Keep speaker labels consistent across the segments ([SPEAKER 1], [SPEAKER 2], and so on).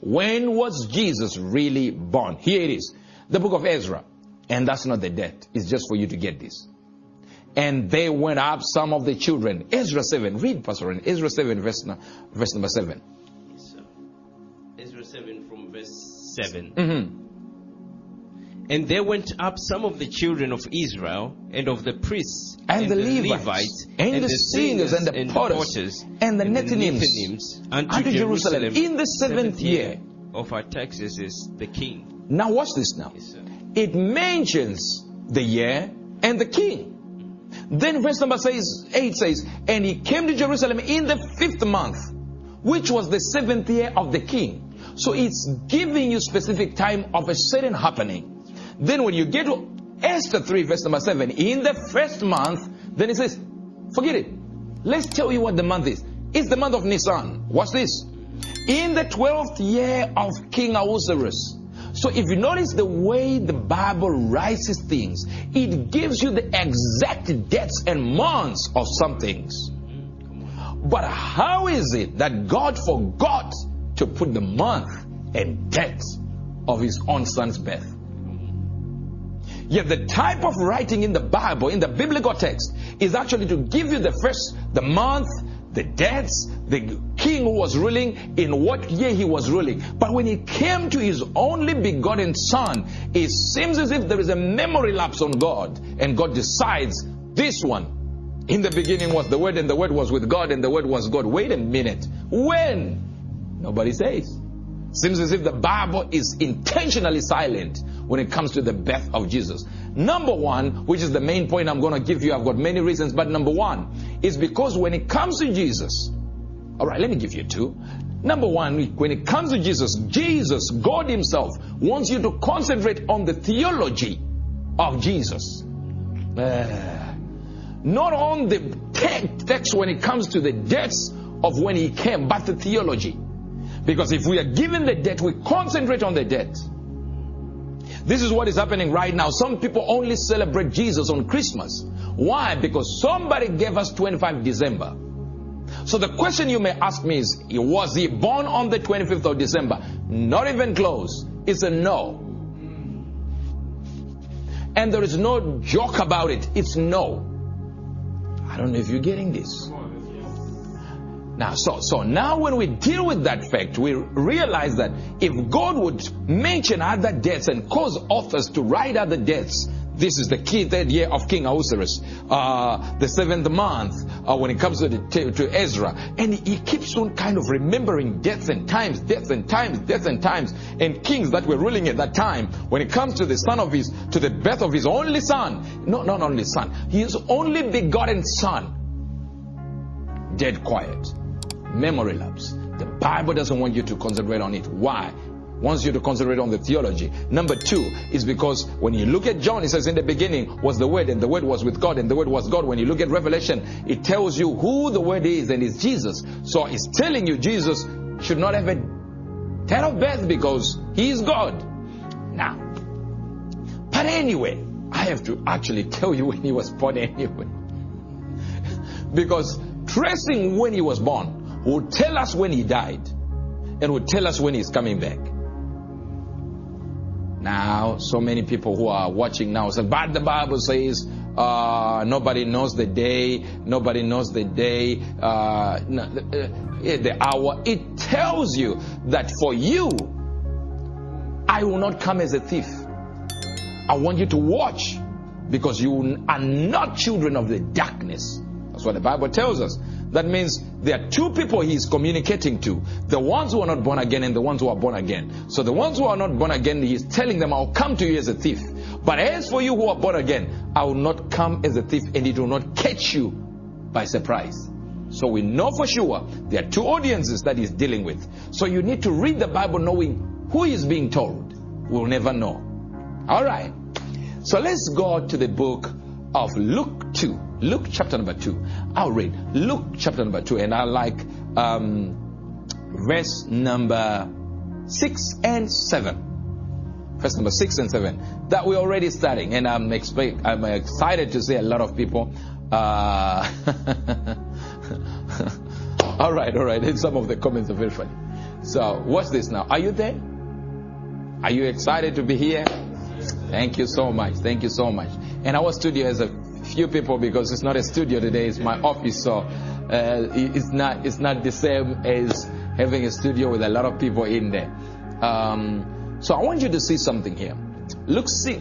[SPEAKER 1] When was Jesus really born? Here it is. The book of Ezra. And that's not the date. It's just for you to get this. And they went up, some of the children. Ezra 7. Read, Pastor Ren. Ezra 7, verse number 7.
[SPEAKER 2] Yes, sir. Ezra 7 from verse 7.
[SPEAKER 1] Mm-hmm.
[SPEAKER 2] And there went up some of the children of Israel, and of the priests,
[SPEAKER 1] and the Levites, and the singers, and the potters, and the Nethinims,
[SPEAKER 2] unto Jerusalem
[SPEAKER 1] in the 7th year
[SPEAKER 2] of Artaxerxes the king.
[SPEAKER 1] Now watch this now.
[SPEAKER 2] Yes, sir.
[SPEAKER 1] It mentions the year and the king. Then verse number 8 says, and he came to Jerusalem in the 5th month, which was the 7th year of the king. So it's giving you specific time of a certain happening. Then when you get to Esther 3, verse number 7, in the 1st month, then it says, forget it. Let's tell you what the month is. It's the month of Nisan. Watch this. In the 12th year of King Ahasuerus. So if you notice the way the Bible writes things, it gives you the exact dates and months of some things. But how is it that God forgot to put the month and date of his own son's birth? Yet the type of writing in the Bible, in the biblical text, is actually to give you the month, the dates, the king who was ruling, in what year he was ruling. But when it came to his only begotten son, it seems as if there is a memory lapse on God. And God decides, this one, in the beginning was the Word, and the Word was with God, and the Word was God. Wait a minute. When? Nobody says. Seems as if the Bible is intentionally silent when it comes to the birth of Jesus. Number one, which is the main point I'm going to give you, I've got many reasons, but number one is because when it comes to Jesus, all right, let me give you two. Number one, when it comes to Jesus, God himself, wants you to concentrate on the theology of Jesus. Not on the text when it comes to the dates of when he came, but the theology. Because if we are given the date, we concentrate on the date. This is what is happening right now. Some people only celebrate Jesus on Christmas. Why? Because somebody gave us 25 December. So the question you may ask me is, was he born on the 25th of December? Not even close. It's a no. And there is no joke about it. It's no. I don't know if you're getting this. Now, so now when we deal with that fact, we realize that if God would mention other dates and cause authors to write other dates, this is the key 3rd year of King Ahasuerus, the 7th month, when it comes to Ezra, and he keeps on kind of remembering dates and times, and kings that were ruling at that time. When it comes to the birth of his only son, not only son, his only begotten son, dead quiet. Memory lapse. The Bible doesn't want you to concentrate on it. Why? It wants you to concentrate on the theology. Number two is because when you look at John, it says in the beginning was the Word, and the Word was with God, and the Word was God. When you look at Revelation, it tells you who the Word is, and it's Jesus. So it's telling you Jesus should not have a date of birth because he is God. Now, but anyway, I have to actually tell you when he was born anyway. Because tracing when he was born will tell us when he died and will tell us when he's coming back. Now, so many people who are watching now say, but the Bible says nobody knows the day, the hour. It tells you that for you, I will not come as a thief. I want you to watch because you are not children of the darkness. That's what the Bible tells us. That means there are two people he is communicating to. The ones who are not born again and the ones who are born again. So the ones who are not born again, he is telling them, I'll come to you as a thief. But as for you who are born again, I will not come as a thief, and it will not catch you by surprise. So we know for sure there are two audiences that he's dealing with. So you need to read the Bible knowing who is being told. We'll never know. All right. So let's go to the book of Luke 2. Luke chapter number 2. I'll read Luke chapter number 2, and I like verse number 6 and 7. Verse number 6 and 7. That we're already starting, and I'm excited to see a lot of people. All right. And some of the comments are very funny. So, what's this now? Are you there? Are you excited to be here? Thank you so much. Thank you so much. And our studio has a few people because it's not a studio today, it's my office. So, it's not the same as having a studio with a lot of people in there. So, I want you to see something here. Luke 2,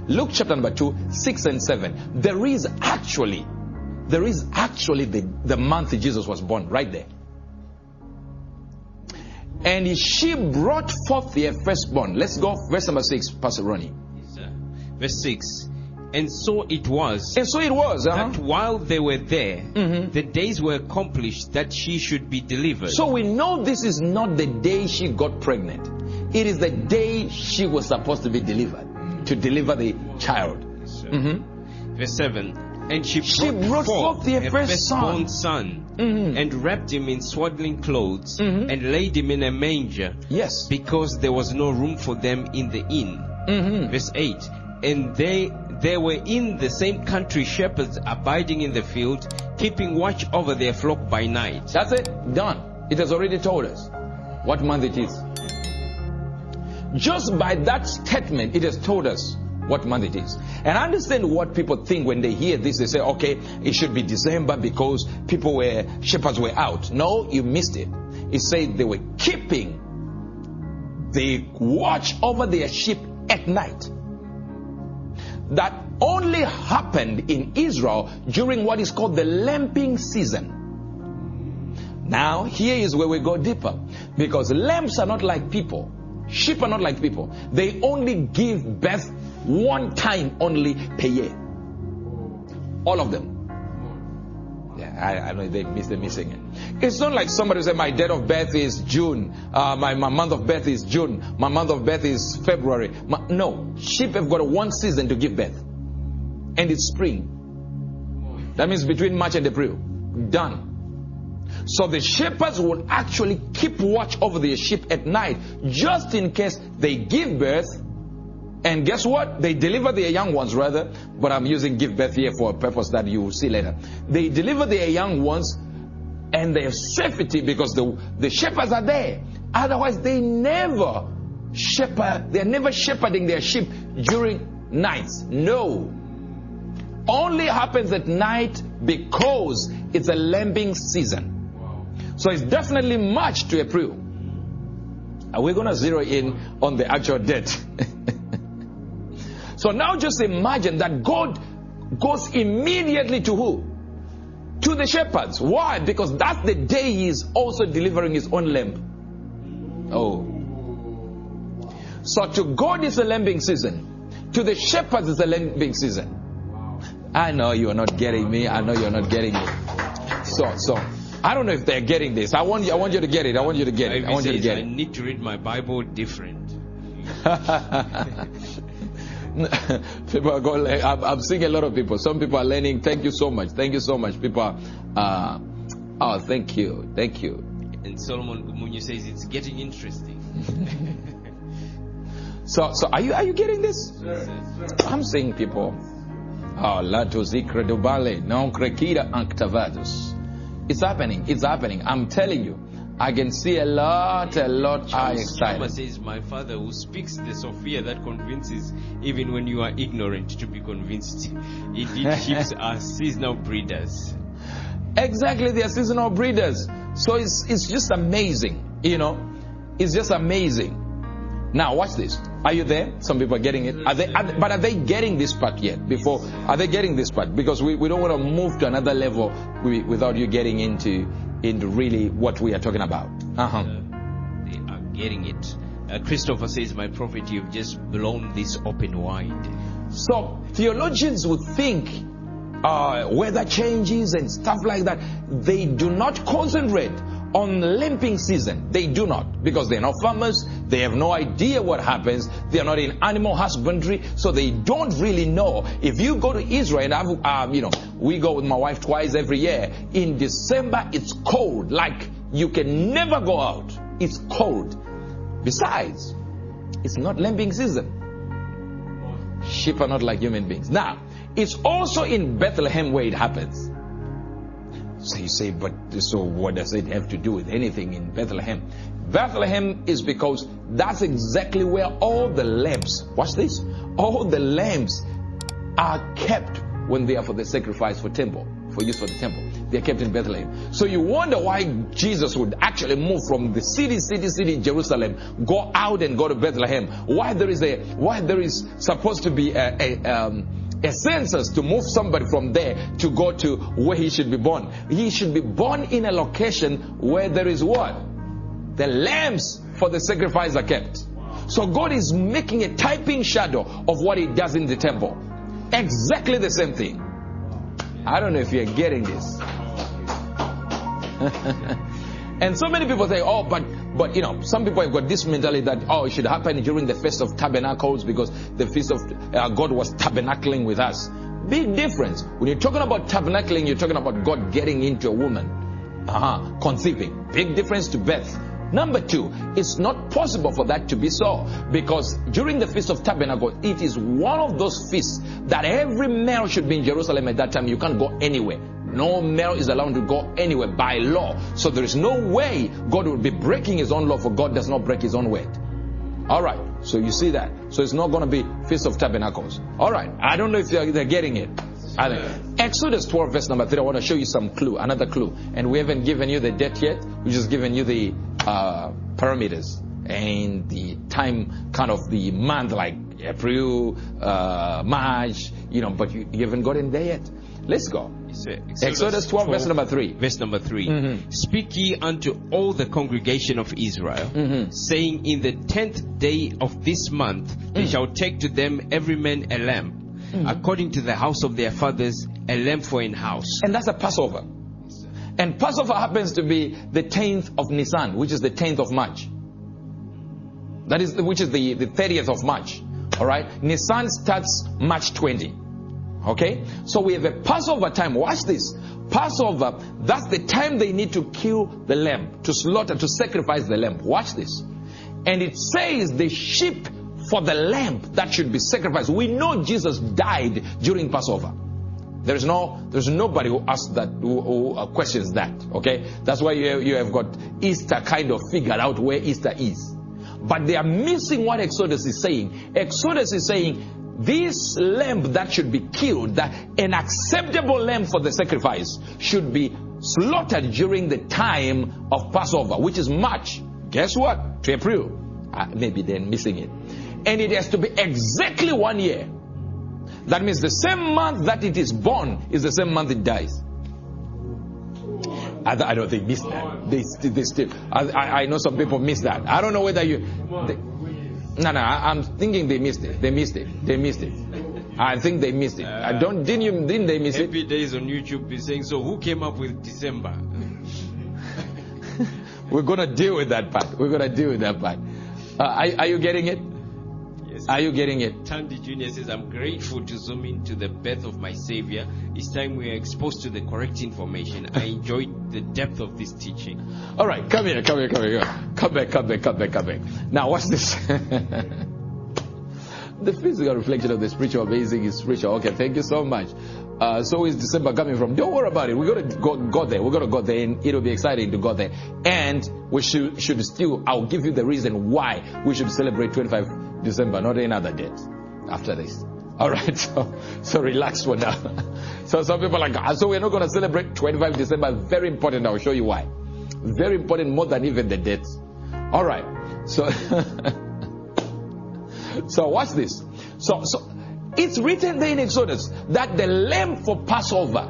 [SPEAKER 1] Luke chapter number 2, 6 and 7. There is actually the month Jesus was born right there. And she brought forth their firstborn. Let's go, verse number 6, Pastor Ronnie.
[SPEAKER 2] Yes, sir. Verse 6. And so it was.
[SPEAKER 1] That
[SPEAKER 2] while they were there, the days were accomplished that she should be delivered.
[SPEAKER 1] So we know this is not the day she got pregnant. It is the day she was supposed to be delivered, to deliver the child.
[SPEAKER 2] Yes, verse 7. And she brought forth
[SPEAKER 1] their
[SPEAKER 2] her firstborn son, and wrapped him in swaddling clothes, and laid him in a manger.
[SPEAKER 1] Yes.
[SPEAKER 2] Because there was no room for them in the inn. Verse 8. And there were in the same country shepherds abiding in the field, keeping watch over their flock by night.
[SPEAKER 1] That's it. Done. It has already told us what month it is. Just by that statement, it has told us what month it is. And I understand what people think when they hear this. They say, okay, it should be December because shepherds were out. No, you missed it. It said they were keeping the watch over their sheep at night. That only happened in Israel during what is called the lambing season. Now, here is where we go deeper. Because lambs are not like people. Sheep are not like people. They only give birth one time only per year. All of them. Yeah, I know they're missing it. It's not like somebody say my date of birth is June, my month of birth is June, my month of birth is February. No, sheep have got one season to give birth, and it's spring. That means between March and April. Done. So the shepherds will actually keep watch over their sheep at night, just in case they give birth. And guess what? They deliver their young ones rather. But I'm using give birth here for a purpose that you will see later. They deliver their young ones, and they have safety because the shepherds are there. Otherwise, they never shepherd. They're never shepherding their sheep during nights. No. Only happens at night because it's a lambing season. So it's definitely March to April. And we're going to zero in on the actual date. So now just imagine that God goes immediately to who? To the shepherds. Why? Because that's the day he is also delivering his own lamb. Oh. So to God it's a lambing season. To the shepherds it's a lambing season. I know you are not getting me. I know you're not getting me. So I don't know if they're getting this. I want you to get it. I want you to get it. I
[SPEAKER 2] need to read my Bible different.
[SPEAKER 1] People are going. I'm seeing a lot of people. Some people are learning. Thank you so much. Thank you so much. People are. Oh, thank you. Thank you.
[SPEAKER 2] And Solomon Munyu says it's getting interesting.
[SPEAKER 1] So are you getting this? I'm seeing people. Oh, latus incredibile non crecida actavatus. It's happening. It's happening. I'm telling you. I can see a lot are excited.
[SPEAKER 2] Says, my father who speaks the Sophia that convinces even when you are ignorant to be convinced. Indeed, ships are seasonal breeders.
[SPEAKER 1] Exactly, they are seasonal breeders. So it's just amazing, you know. It's just amazing. Now watch this. Are you there? Some people are getting it. Are they getting this part yet? Are they getting this part? Because we don't want to move to another level without you getting into really what we are talking about.
[SPEAKER 2] They are getting it. Christopher says, my prophet, you've just blown this open wide.
[SPEAKER 1] So theologians would think weather changes and stuff like that. They do not concentrate on lambing season. They do not, because they're not farmers. They have no idea what happens. They are not in animal husbandry, so they don't really know. If you go to Israel, and we go with my wife twice every year. In December, it's cold. Like you can never go out. It's cold. Besides, it's not lambing season. Sheep are not like human beings. Now, it's also in Bethlehem where it happens. So you say, but so what does it have to do with anything in Bethlehem? Bethlehem is because that's exactly where all the lambs, watch this, all the lambs are kept when they are for the sacrifice for temple, for use for the temple. They are kept in Bethlehem. So you wonder why Jesus would actually move from the city, Jerusalem, go out and go to Bethlehem. Why there is supposed to be a census to move somebody from there to go to where he should be born. He should be born in a location where there is what? The lambs for the sacrifice are kept. So God is making a typing shadow of what he does in the temple. Exactly the same thing. I don't know if you're getting this. And so many people say, oh, but you know, some people have got this mentality that, oh, it should happen during the Feast of Tabernacles because the Feast of God was tabernacling with us. Big difference. When you're talking about tabernacling, you're talking about God getting into a woman, conceiving. Big difference to birth. Number two, it's not possible for that to be so, because during the Feast of Tabernacles, it is one of those feasts that every male should be in Jerusalem at that time. You can't go anywhere. No male is allowed to go anywhere by law. So there is no way God will be breaking his own law, for God does not break his own word. All right. So you see that. So it's not going to be Feast of Tabernacles. All right. I don't know if they're getting it. Exodus 12 verse number 3. I want to show you some clue, another clue. And we haven't given you the date yet. We've just given you the parameters and the time, kind of the month, like April, March, you know, but you haven't gotten there yet. Let's go. Exodus 12 verse number 3.
[SPEAKER 2] Verse number 3. Speak ye unto all the congregation of Israel, saying, in the 10th day of this month they shall take to them every man a lamb, according to the house of their fathers, a lamb for an house.
[SPEAKER 1] And that's a Passover. And Passover happens to be the 10th of Nisan, which is the 10th of March. That is, which is the 30th of March. All right. Nisan starts March 20. Okay. So we have a Passover time. Watch this. Passover, that's the time they need to kill the lamb, to slaughter, to sacrifice the lamb. Watch this. And it says the sheep for the lamb that should be sacrificed. We know Jesus died during Passover. There's nobody who asks that, who questions that. Okay, that's why you have got Easter kind of figured out where Easter is, but they are missing what Exodus is saying. Exodus is saying this lamb that should be killed, that an acceptable lamb for the sacrifice, should be slaughtered during the time of Passover, which is March. Guess what? To April. Maybe they're missing it, and it has to be exactly 1 year. That means the same month that it is born is the same month it dies. I don't think they missed that. They still. I know some people miss that. I don't know whether you. No, I'm thinking they missed it. They missed it. I think they missed it. Didn't they miss it?
[SPEAKER 2] Happy Days on YouTube is saying, so who came up with December?
[SPEAKER 1] We're gonna deal with that part. Are you getting it? Are you getting it?
[SPEAKER 2] Tandy Jr. says, I'm grateful to zoom into the birth of my Savior. It's time we are exposed to the correct information. I enjoyed the depth of this teaching.
[SPEAKER 1] All right, come here. Come back. Now watch this. The physical reflection of the spiritual basing is spiritual. Okay, thank you so much. So is December coming from? Don't worry about it. We're going to go there. We're going to go there, and it'll be exciting to go there. And we should still, I'll give you the reason why we should celebrate 25 December, not any other date after this. All right, so relax for now. So some people are like, so we're not going to celebrate 25 December. Very important. I'll show you why. Very important, more than even the dates. All right, so so watch this. So it's written there in Exodus that the lamb for Passover.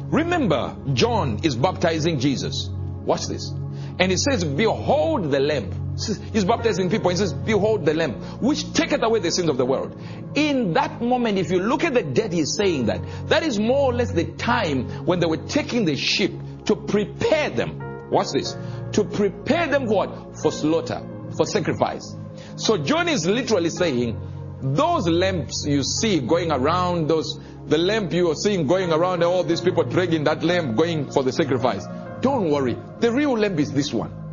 [SPEAKER 1] Remember, John is baptizing Jesus. Watch this, and it says, "Behold the lamb." He's baptizing people. He says, behold the lamb, which taketh away the sins of the world. In that moment, if you look at the date, he's saying that is more or less the time when they were taking the sheep to prepare them. Watch this. To prepare them for what? For slaughter, for sacrifice. So John is literally saying, those lambs you see going around, the lamb you are seeing going around, and all these people dragging that lamb going for the sacrifice. Don't worry. The real lamb is this one.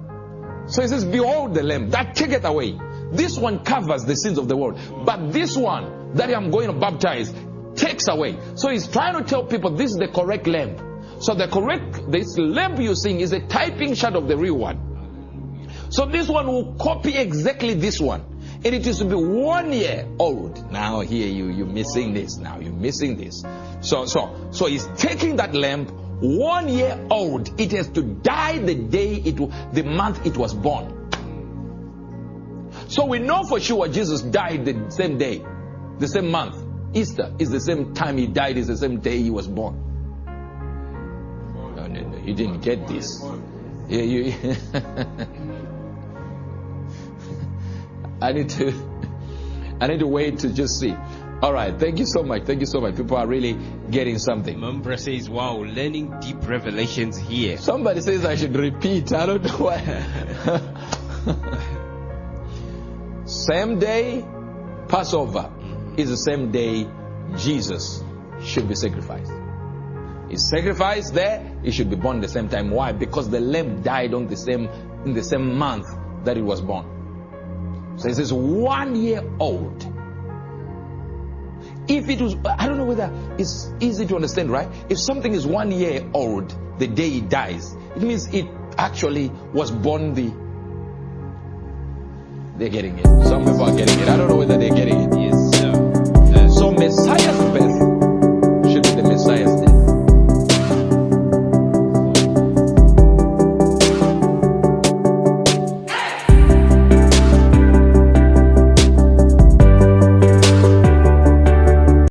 [SPEAKER 1] So he says, behold the lamb that taketh away. This one covers the sins of the world. But this one that I'm going to baptize takes away. So he's trying to tell people this is the correct lamb. So this lamb you're seeing is a typing shot of the real one. So this one will copy exactly this one. And it is to be 1 year old. Now here you're missing this now. You're missing this. So he's taking that lamb, 1 year old. It has to die the month it was born. So we know for sure Jesus died the same day, the same month. Easter is the same time he died, is the same day he was born. No, you didn't get this. I need to wait to just see. All right, thank you so much. Thank you so much. People are really getting something.
[SPEAKER 2] Mambra says, wow, learning deep revelations here.
[SPEAKER 1] Somebody says I should repeat. I don't know why. Same day Passover is the same day Jesus should be sacrificed. He's sacrificed there, he should be born the same time. Why? Because the lamb died in the same month that it was born. So it says 1 year old. If it was, I don't know whether it's easy to understand, right? If something is 1 year old the day it dies, it means it actually was born they're getting it. Some people are getting it. I don't know whether they're getting it.
[SPEAKER 2] Yes, sir.
[SPEAKER 1] So Messiah's birth